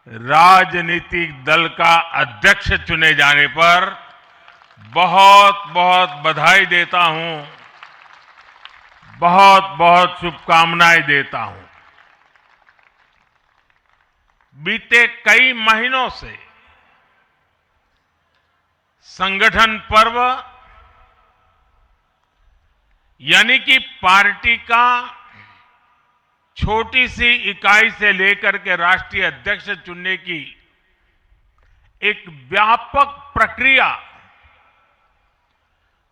राजनीतिक दल का अध्यक्ष चुने जाने पर बहुत बहुत बधाई देता हूं, बहुत बहुत शुभकामनाएं देता हूं। बीते कई महीनों से संगठन पर्व यानी कि पार्टी का छोटी सी इकाई से लेकर के राष्ट्रीय अध्यक्ष चुनने की एक व्यापक प्रक्रिया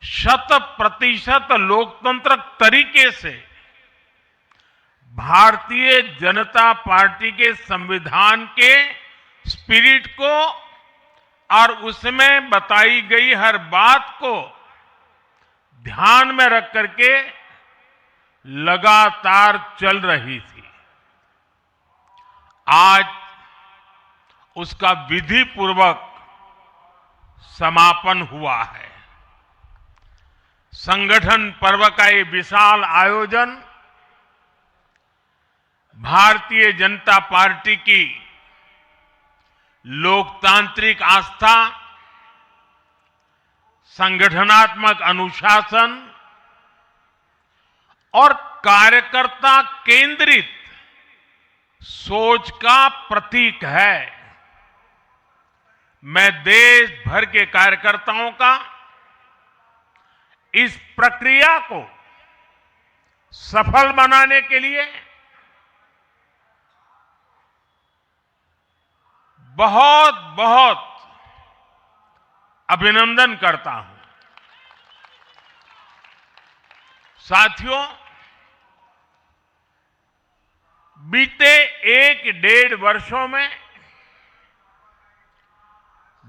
100% लोकतंत्र तरीके से भारतीय जनता पार्टी के संविधान के स्पिरिट को और उसमें बताई गई हर बात को ध्यान में रख करके लगातार चल रही थी। आज उसका विधि पूर्वक समापन हुआ है। संगठन पर्व का ये विशाल आयोजन भारतीय जनता पार्टी की लोकतांत्रिक आस्था, संगठनात्मक अनुशासन और कार्यकर्ता केंद्रित सोच का प्रतीक है। मैं देश भर के कार्यकर्ताओं का इस प्रक्रिया को सफल बनाने के लिए बहुत बहुत अभिनंदन करता हूं। साथियों, बीते 1-1.5 वर्षों में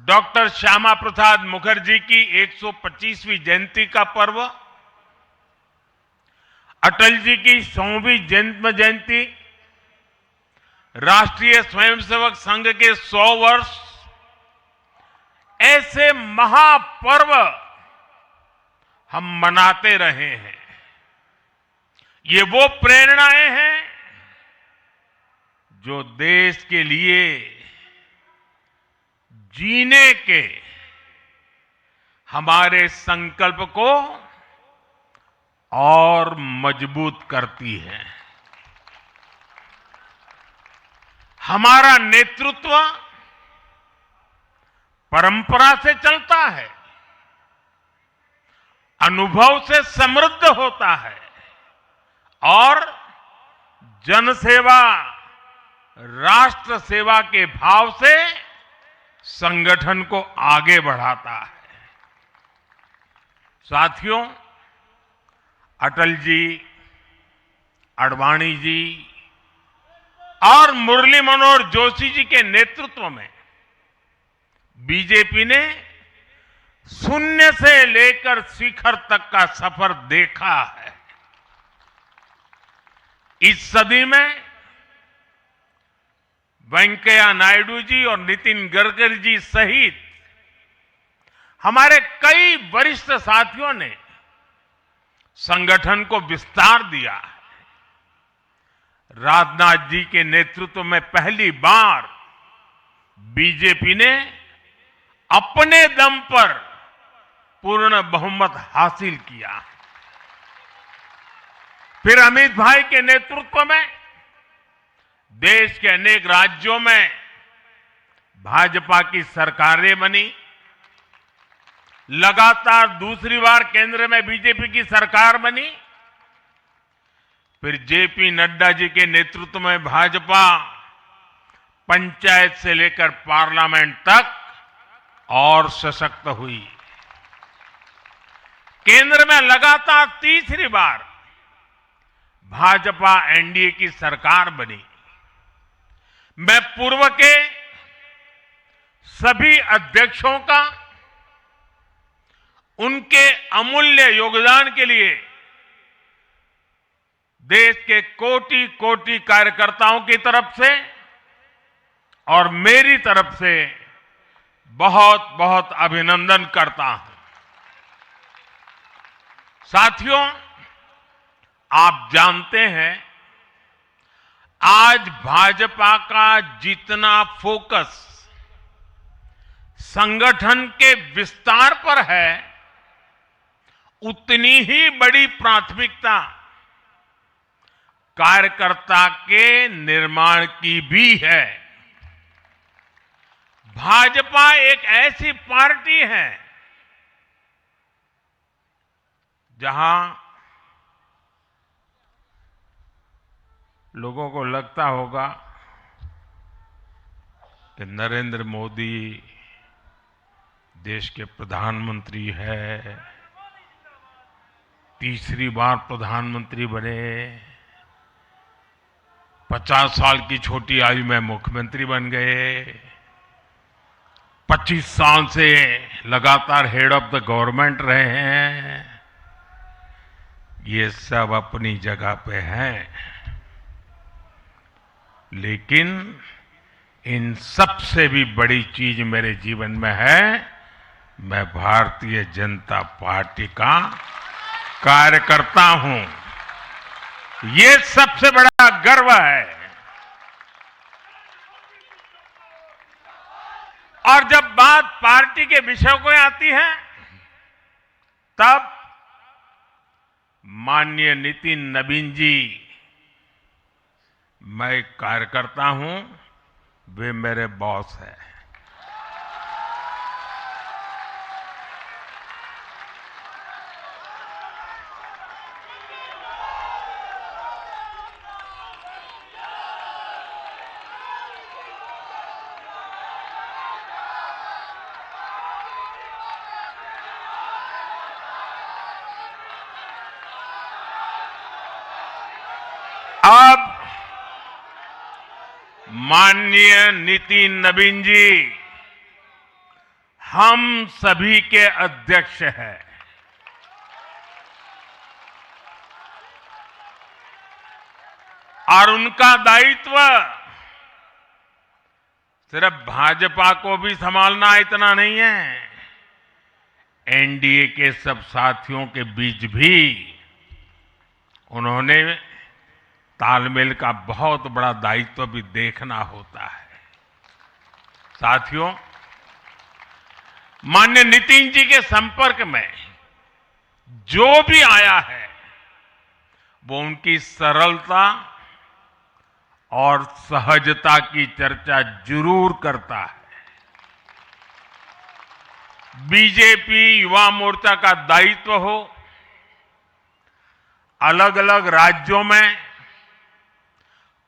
डॉक्टर श्यामा प्रसाद मुखर्जी की 125वीं जयंती का पर्व, अटल जी की 100वीं जन्म जयंती, राष्ट्रीय स्वयंसेवक संघ के 100 वर्ष, ऐसे महापर्व हम मनाते रहे हैं। ये वो प्रेरणाएं हैं जो देश के लिए जीने के हमारे संकल्प को और मजबूत करती है। हमारा नेतृत्व परंपरा से चलता है, अनुभव से समृद्ध होता है और जनसेवा, राष्ट्र सेवा के भाव से संगठन को आगे बढ़ाता है। साथियों, अटल जी, आडवाणी जी और मुरली मनोहर जोशी जी के नेतृत्व में बीजेपी ने शून्य से लेकर शिखर तक का सफर देखा है। इस सदी में वेंकैया नायडू जी और नितिन गडकरी जी सहित हमारे कई वरिष्ठ साथियों ने संगठन को विस्तार दिया है। राजनाथ जी के नेतृत्व में पहली बार बीजेपी ने अपने दम पर पूर्ण बहुमत हासिल किया। फिर अमित भाई के नेतृत्व में देश के अनेक राज्यों में भाजपा की सरकारें बनी। लगातार दूसरी बार केंद्र में बीजेपी की सरकार बनी। फिर जेपी नड्डा जी के नेतृत्व में भाजपा पंचायत से लेकर पार्लियामेंट तक और सशक्त हुई। केंद्र में लगातार तीसरी बार भाजपा एनडीए की सरकार बनी। मैं पूर्व के सभी अध्यक्षों का उनके अमूल्य योगदान के लिए देश के कोटि कोटि कार्यकर्ताओं की तरफ से और मेरी तरफ से बहुत बहुत अभिनंदन करता हूं। साथियों, आप जानते हैं आज भाजपा का जितना फोकस संगठन के विस्तार पर है, उतनी ही बड़ी प्राथमिकता कार्यकर्ता के निर्माण की भी है। भाजपा एक ऐसी पार्टी है जहां लोगों को लगता होगा कि नरेंद्र मोदी देश के प्रधानमंत्री है, तीसरी बार प्रधानमंत्री बने, 50 साल की छोटी आयु में मुख्यमंत्री बन गए, 25 साल से लगातार हेड ऑफ द गवर्नमेंट रहे हैं। ये सब अपनी जगह पे हैं, लेकिन इन सबसे भी बड़ी चीज मेरे जीवन में है, मैं भारतीय जनता पार्टी का कार्यकर्ता हूं। ये सबसे बड़ा गर्व है। और जब बात पार्टी के विषयों को आती है, तब माननीय नितिन नवीन जी, मैं एक कार्यकर्ता हूं, वे मेरे बॉस हैं। अब माननीय नितिन नवीन जी हम सभी के अध्यक्ष हैं। और उनका दायित्व सिर्फ भाजपा को भी संभालना इतना नहीं है, एनडीए के सब साथियों के बीच भी उन्होंने तालमेल का बहुत बड़ा दायित्व भी देखना होता है। साथियों, माननीय नितिन जी के संपर्क में जो भी आया है, वो उनकी सरलता और सहजता की चर्चा जरूर करता है। बीजेपी युवा मोर्चा का दायित्व हो, अलग अलग राज्यों में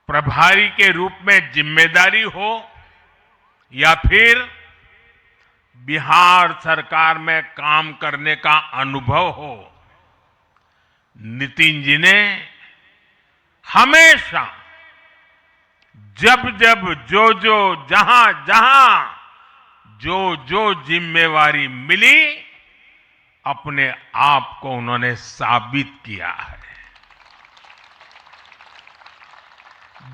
प्रभारी के रूप में जिम्मेदारी हो, या फिर बिहार सरकार में काम करने का अनुभव हो, नितिन जी ने हमेशा जब जब जो जहां जो जिम्मेवारी मिली, अपने आप को उन्होंने साबित किया है।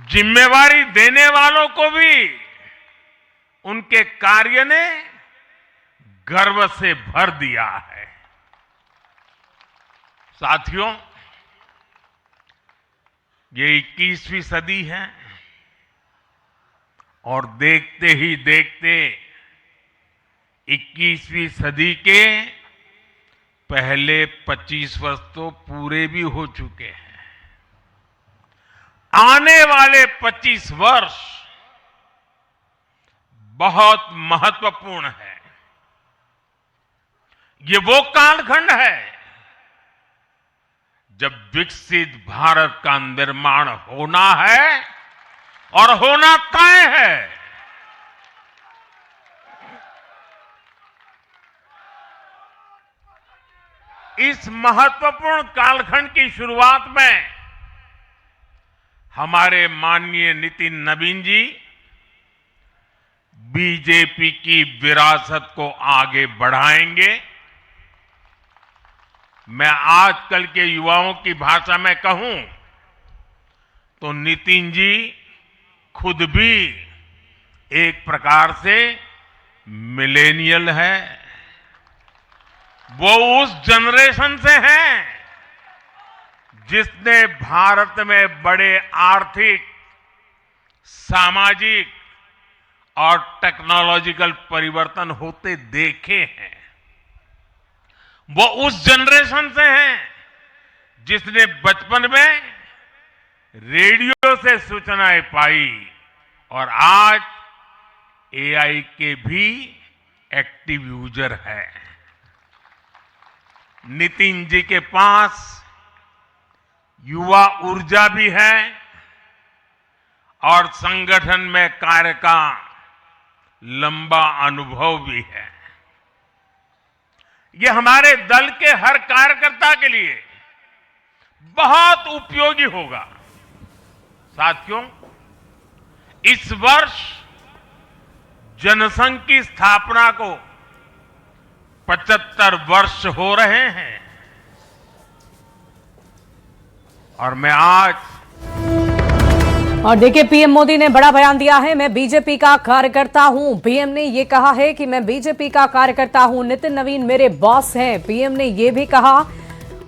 जिम्मेवारी देने वालों को भी उनके कार्य ने गर्व से भर दिया है। साथियों, ये 21वीं सदी है और देखते ही देखते 21वीं सदी के पहले 25 वर्ष तो पूरे भी हो चुके हैं। आने वाले 25 वर्ष बहुत महत्वपूर्ण है। ये वो कालखंड है जब विकसित भारत का निर्माण होना है और होना तय है। इस महत्वपूर्ण कालखंड की शुरुआत में हमारे माननीय नितिन नवीन जी बीजेपी की विरासत को आगे बढ़ाएंगे। मैं आजकल के युवाओं की भाषा में कहूं तो नितिन जी खुद भी एक प्रकार से मिलेनियल है। वो उस जनरेशन से हैं जिसने भारत में बड़े आर्थिक, सामाजिक और टेक्नोलॉजिकल परिवर्तन होते देखे हैं। वो उस जनरेशन से हैं जिसने बचपन में रेडियो से सूचनाएं पाई और आज एआई के भी एक्टिव यूजर है। नितिन जी के पास युवा ऊर्जा भी है और संगठन में कार्य का लंबा अनुभव भी है। ये हमारे दल के हर कार्यकर्ता के लिए बहुत उपयोगी होगा। साथियों, इस वर्ष जनसंघ की स्थापना को 75 वर्ष हो रहे हैं और मैं आज और देखिए, पीएम मोदी ने बड़ा बयान दिया है। मैं बीजेपी का कार्यकर्ता हूं। पीएम ने यह कहा है कि मैं बीजेपी का कार्यकर्ता हूं। नितिन नवीन मेरे बॉस हैं। पीएम ने यह भी कहा,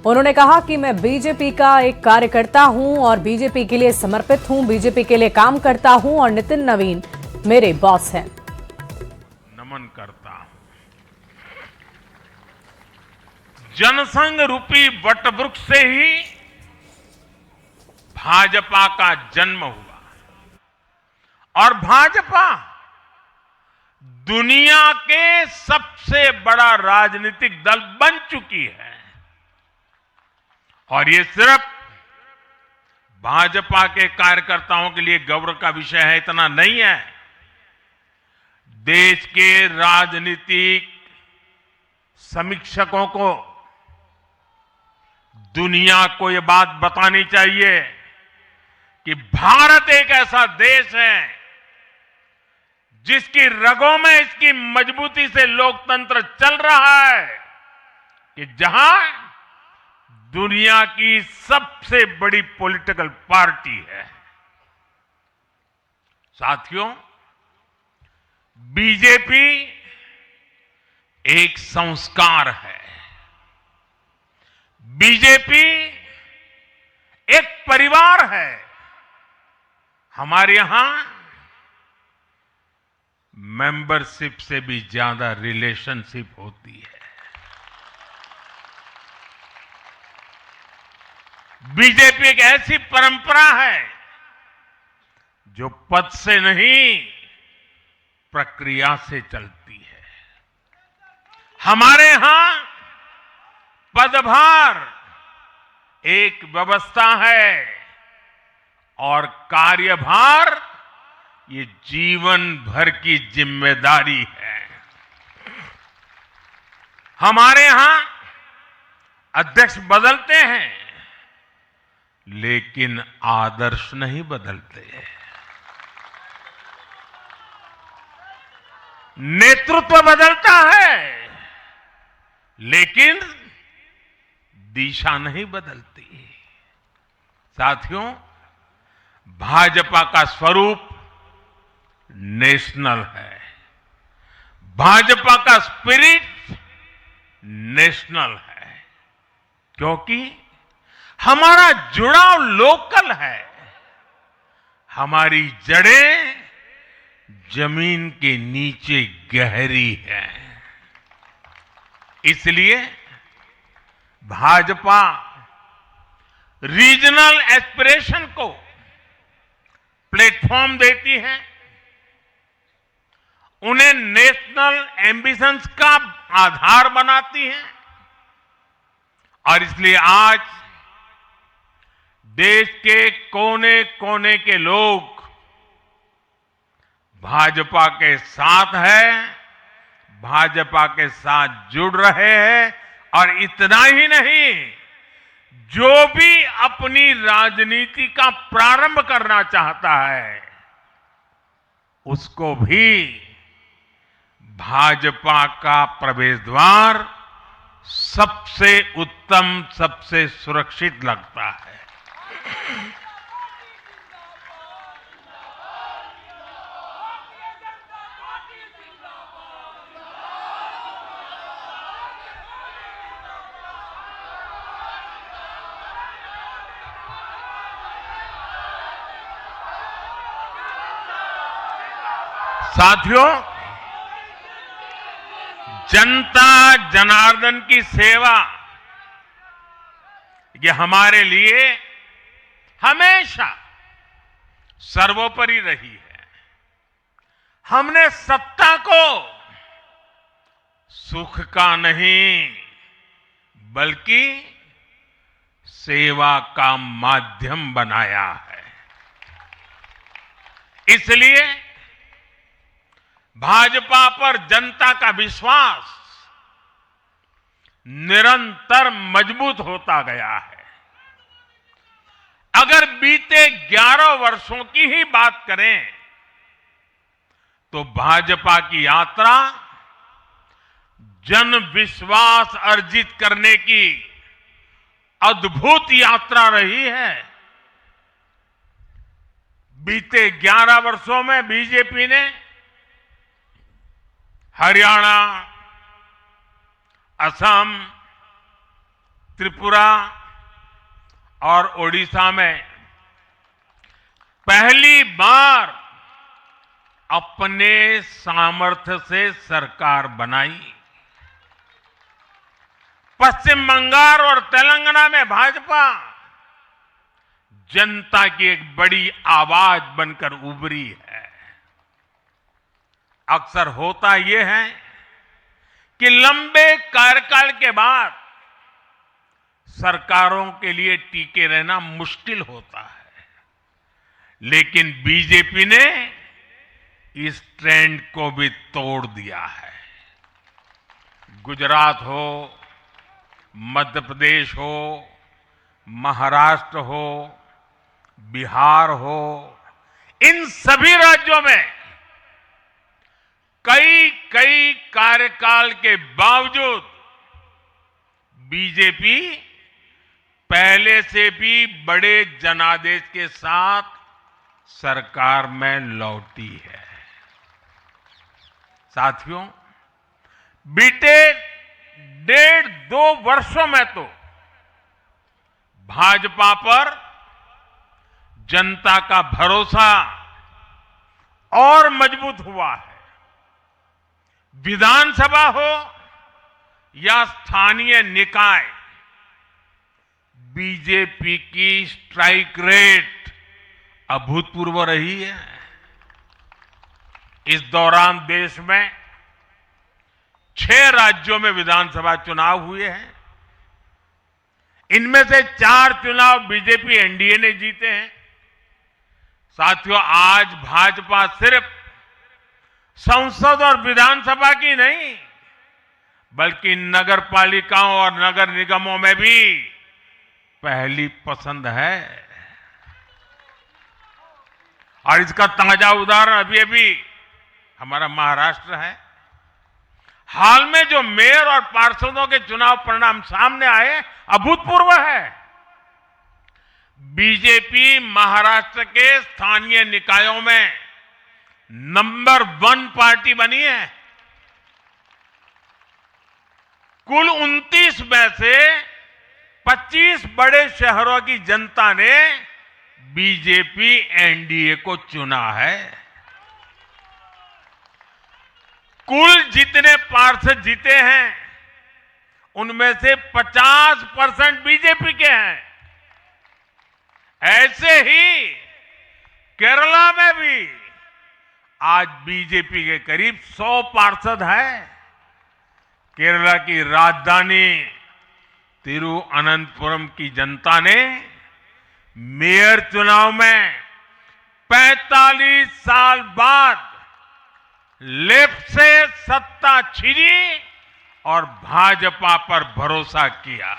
उन्होंने कहा कि मैं बीजेपी का एक कार्यकर्ता हूं और बीजेपी के लिए समर्पित हूं, बीजेपी के लिए काम करता हूं और नितिन नवीन मेरे बॉस हैं। नमन करता हूं। जनसंघ रूपी वटवृक्ष से ही भाजपा का जन्म हुआ और भाजपा दुनिया के सबसे बड़ा राजनीतिक दल बन चुकी है। और ये सिर्फ भाजपा के कार्यकर्ताओं के लिए गौरव का विषय है, इतना नहीं है। देश के राजनीतिक समीक्षकों को दुनिया को यह बात बतानी चाहिए कि भारत एक ऐसा देश है जिसकी रगों में इसकी मजबूती से लोकतंत्र चल रहा है, कि जहां दुनिया की सबसे बड़ी पॉलिटिकल पार्टी है। साथियों, बीजेपी एक संस्कार है। बीजेपी एक परिवार है। हमारे यहां मेंबरशिप से भी ज्यादा रिलेशनशिप होती है। बीजेपी एक ऐसी परंपरा है जो पद से नहीं, प्रक्रिया से चलती है। हमारे यहां पदभार एक व्यवस्था है और कार्यभार ये जीवन भर की जिम्मेदारी है। हमारे यहां अध्यक्ष बदलते हैं लेकिन आदर्श नहीं बदलते। नेतृत्व बदलता है लेकिन दिशा नहीं बदलती। साथियों, भाजपा का स्वरूप नेशनल है। भाजपा का स्पिरिट नेशनल है, क्योंकि हमारा जुड़ाव लोकल है। हमारी जड़ें जमीन के नीचे गहरी है। इसलिए भाजपा रीजनल एस्पिरेशन को प्लेटफॉर्म देती है, उन्हें नेशनल एम्बिशंस का आधार बनाती है। और इसलिए आज देश के कोने कोने के लोग भाजपा के साथ हैं, भाजपा के साथ जुड़ रहे हैं। और इतना ही नहीं, जो भी अपनी राजनीति का प्रारंभ करना चाहता है उसको भी भाजपा का प्रवेश द्वार सबसे उत्तम, सबसे सुरक्षित लगता है। साथियों, जनता जनार्दन की सेवा ये हमारे लिए हमेशा सर्वोपरि रही है। हमने सत्ता को सुख का नहीं बल्कि सेवा का माध्यम बनाया है। इसलिए भाजपा पर जनता का विश्वास निरंतर मजबूत होता गया है। अगर बीते 11 वर्षों की ही बात करें तो भाजपा की यात्रा जन विश्वास अर्जित करने की अद्भुत यात्रा रही है। बीते 11 वर्षों में बीजेपी ने हरियाणा, असम, त्रिपुरा और ओडिशा में पहली बार अपने सामर्थ्य से सरकार बनाई। पश्चिम बंगाल और तेलंगाना में भाजपा जनता की एक बड़ी आवाज बनकर उभरी है। अक्सर होता यह है कि लंबे कार्यकाल के बाद सरकारों के लिए टिके रहना मुश्किल होता है, लेकिन बीजेपी ने इस ट्रेंड को भी तोड़ दिया है। गुजरात हो, मध्य प्रदेश हो, महाराष्ट्र हो, बिहार हो, इन सभी राज्यों में कई कार्यकाल के बावजूद बीजेपी पहले से भी बड़े जनादेश के साथ सरकार में लौटी है। साथियों, बीते 1.5-2 वर्षों में तो भाजपा पर जनता का भरोसा और मजबूत हुआ है। विधानसभा हो या स्थानीय निकाय, बीजेपी की स्ट्राइक रेट अभूतपूर्व रही है। इस दौरान देश में 6 राज्यों में विधानसभा चुनाव हुए हैं। इनमें से 4 चुनाव बीजेपी एनडीए ने जीते हैं। साथियों, आज भाजपा सिर्फ संसद और विधानसभा की नहीं बल्कि नगर पालिकाओं और नगर निगमों में भी पहली पसंद है। और इसका ताजा उदाहरण अभी हमारा महाराष्ट्र है। हाल में जो मेयर और पार्षदों के चुनाव परिणाम सामने आए, अभूतपूर्व है। बीजेपी महाराष्ट्र के स्थानीय निकायों में नंबर 1 पार्टी बनी है। कुल 29 में से 25 बड़े शहरों की जनता ने बीजेपी एनडीए को चुना है। कुल जितने पार्षद जीते हैं उनमें से 50% बीजेपी के हैं। ऐसे ही केरला में भी आज बीजेपी के करीब 100 पार्षद हैं। केरला की राजधानी तिरुअनंतपुरम की जनता ने मेयर चुनाव में 45 साल बाद लेफ्ट से सत्ता छीनी और भाजपा पर भरोसा किया।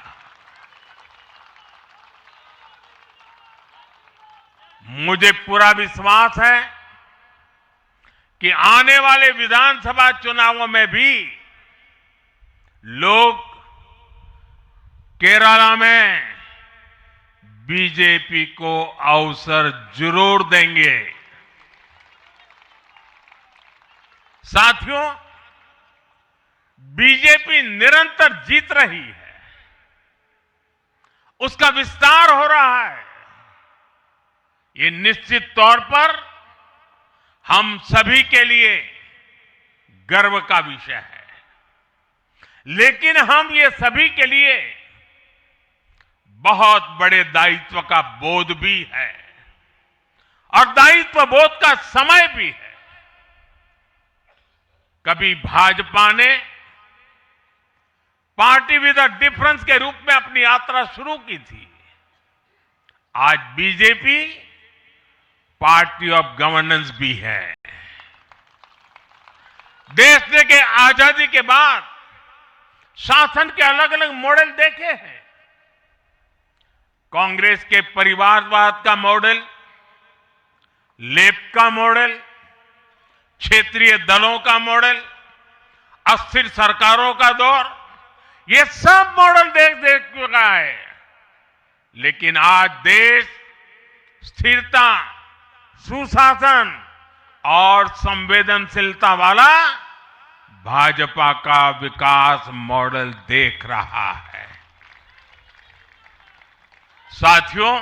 मुझे पूरा विश्वास है कि आने वाले विधानसभा चुनावों में भी लोग केरला में बीजेपी को अवसर जरूर देंगे। साथियों, बीजेपी निरंतर जीत रही है, उसका विस्तार हो रहा है। ये निश्चित तौर पर हम सभी के लिए गर्व का विषय है। लेकिन हम ये सभी के लिए बहुत बड़े दायित्व का बोध भी है और दायित्व बोध का समय भी है। कभी भाजपा ने पार्टी विद अ डिफरेंस के रूप में अपनी यात्रा शुरू की थी। आज बीजेपी पार्टी ऑफ गवर्नेंस भी है। देश के आजादी के बाद शासन के अलग अलग मॉडल देखे हैं। कांग्रेस के परिवारवाद का मॉडल, लेफ्ट का मॉडल, क्षेत्रीय दलों का मॉडल, अस्थिर सरकारों का दौर, ये सब मॉडल देख चुका है। लेकिन आज देश स्थिरता, सुशासन और संवेदनशीलता वाला भाजपा का विकास मॉडल देख रहा है। साथियों,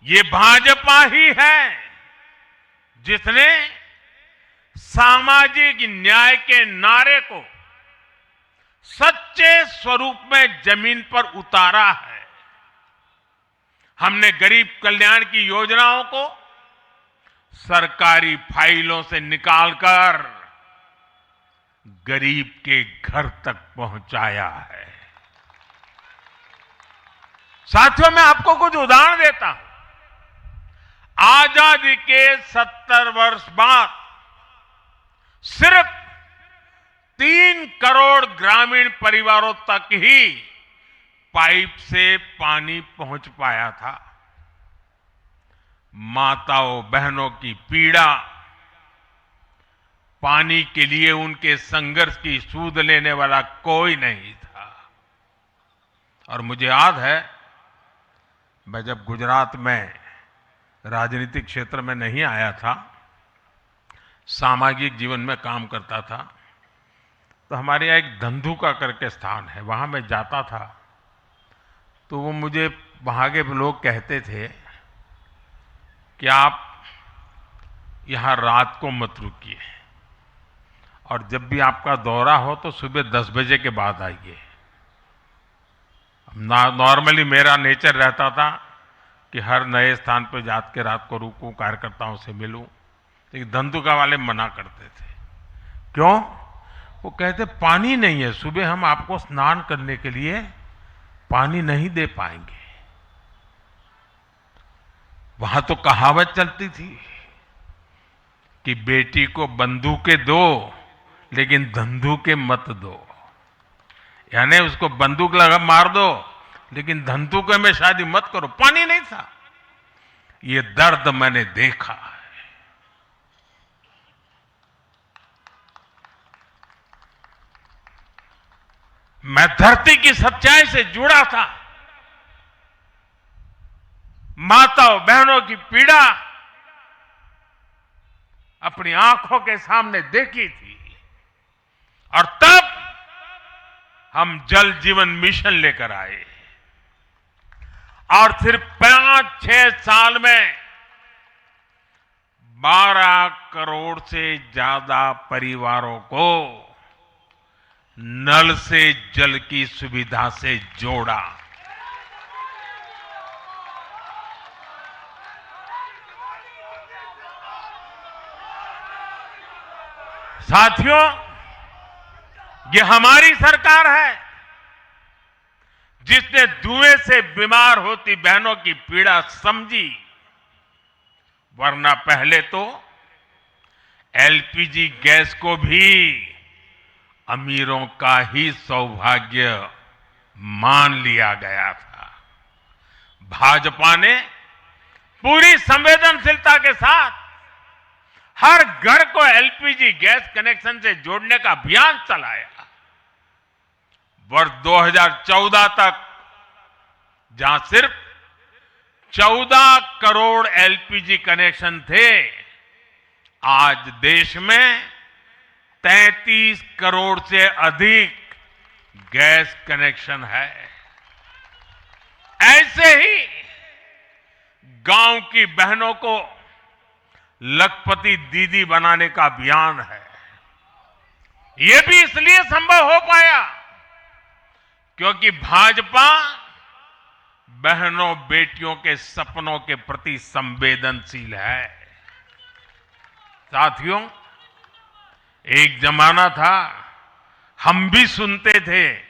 ये भाजपा ही है जिसने सामाजिक न्याय के नारे को सच्चे स्वरूप में जमीन पर उतारा है। हमने गरीब कल्याण की योजनाओं को सरकारी फाइलों से निकालकर गरीब के घर तक पहुंचाया है। साथियों, मैं आपको कुछ उदाहरण देता हूं। आजादी के 70 वर्ष बाद सिर्फ 3 करोड़ ग्रामीण परिवारों तक ही पाइप से पानी पहुंच पाया था। माताओं बहनों की पीड़ा, पानी के लिए उनके संघर्ष की सूध लेने वाला कोई नहीं था। और मुझे याद है, मैं जब गुजरात में राजनीतिक क्षेत्र में नहीं आया था, सामाजिक जीवन में काम करता था, तो हमारे यहाँ एक धंधुका करके स्थान है, वहाँ मैं जाता था तो वो मुझे वहाँ के लोग कहते थे कि आप यहाँ रात को मत रुकिए और जब भी आपका दौरा हो तो सुबह 10 बजे के बाद आइए। नॉर्मली मेरा नेचर रहता था कि हर नए स्थान पर जात के रात को रुकूं, कार्यकर्ताओं से मिलूं, लेकिन धंधुका वाले मना करते थे। क्यों? वो कहते पानी नहीं है, सुबह हम आपको स्नान करने के लिए पानी नहीं दे पाएंगे। वहां तो कहावत चलती थी कि बेटी को बंदूकें दो लेकिन धंधुके मत दो, यानी उसको बंदूक लगा मार दो लेकिन धंधुके में शादी मत करो। पानी नहीं था। ये दर्द मैंने देखा है। मैं धरती की सच्चाई से जुड़ा था। माताओं बहनों की पीड़ा अपनी आंखों के सामने देखी थी और तब हम जल जीवन मिशन लेकर आए और सिर्फ 5-6 साल में 12 करोड़ से ज्यादा परिवारों को नल से जल की सुविधा से जोड़ा। साथियों, ये हमारी सरकार है जिसने धुएं से बीमार होती बहनों की पीड़ा समझी, वरना पहले तो एलपीजी गैस को भी अमीरों का ही सौभाग्य मान लिया गया था। भाजपा ने पूरी संवेदनशीलता के साथ हर घर को एलपीजी गैस कनेक्शन से जोड़ने का अभियान चलाया। वर्ष 2014 तक जहां सिर्फ 14 करोड़ एलपीजी कनेक्शन थे, आज देश में 33 करोड़ से अधिक गैस कनेक्शन है। ऐसे ही गांव की बहनों को लखपति दीदी बनाने का अभियान है। ये भी इसलिए संभव हो पाया क्योंकि भाजपा बहनों बेटियों के सपनों के प्रति संवेदनशील है। साथियों, एक जमाना था हम भी सुनते थे